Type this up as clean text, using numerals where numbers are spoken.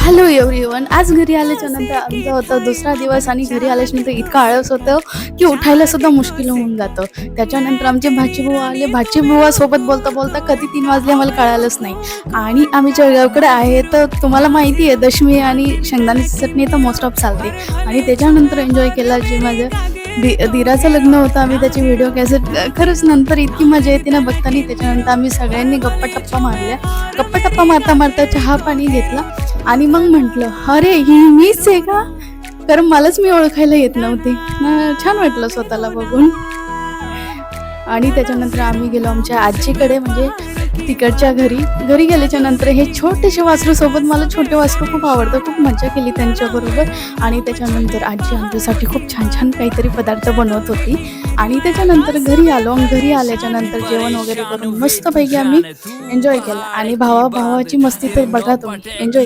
Hello everyone. आज घरी आल्याच्या नंतर आमचा होता दुसरा दिवस आणि घरी आल्याच्यानंतर इतका आळस होतं की उठायला सुद्धा मुश्किल होऊन जातं. त्याच्यानंतर आमचे भाचीबुवा आले. भाचीबुवा सोबत बोलता बोलता कधी 3 वाजले मला कळालंच नाही. आणि आम्ही जळगावकडे आहे तर तुम्हाला माहिती आहे दशमी आणि शेंगदाण्याची चटणी तर मोस्ट ऑफ चालते. आणि त्याच्यानंतर एन्जॉय केला जे माझं दीराचं लग्न होतं. आम्ही त्याची व्हिडिओ कॅसेट खरंच नंतर इतकी मजा येते ना बघताना. त्याच्यानंतर आम्ही सगळ्यांनी गप्पा मारल्या. गप्पा मारता मारता चहा पाणी घेतला आणि मग म्हटलं अरे ही मीच आहे का, कारण मलाच मी ओळखायला येत नव्हते. छान वाटलं स्वतःला बघून. आणि त्याच्यानंतर आम्ही गेलो आमच्या आजीकडे, म्हणजे तिकडच्या घरी गेल्याच्या नंतर हे छोटेसे वासरू सोबत, मला छोटे वासरू खूप आवडतं, खूप मजा केली त्यांच्याबरोबर. आणि त्याच्यानंतर आजी आमच्यासाठी खूप छान छान काहीतरी पदार्थ बनवत होती. आणि त्याच्यानंतर घरी आलो. घरी आल्याच्या नंतर जेवण वगैरे करून मस्तपैकी आम्ही एन्जॉय केलं. आणि भावाची मस्ती तर बघा तुम्ही, एन्जॉय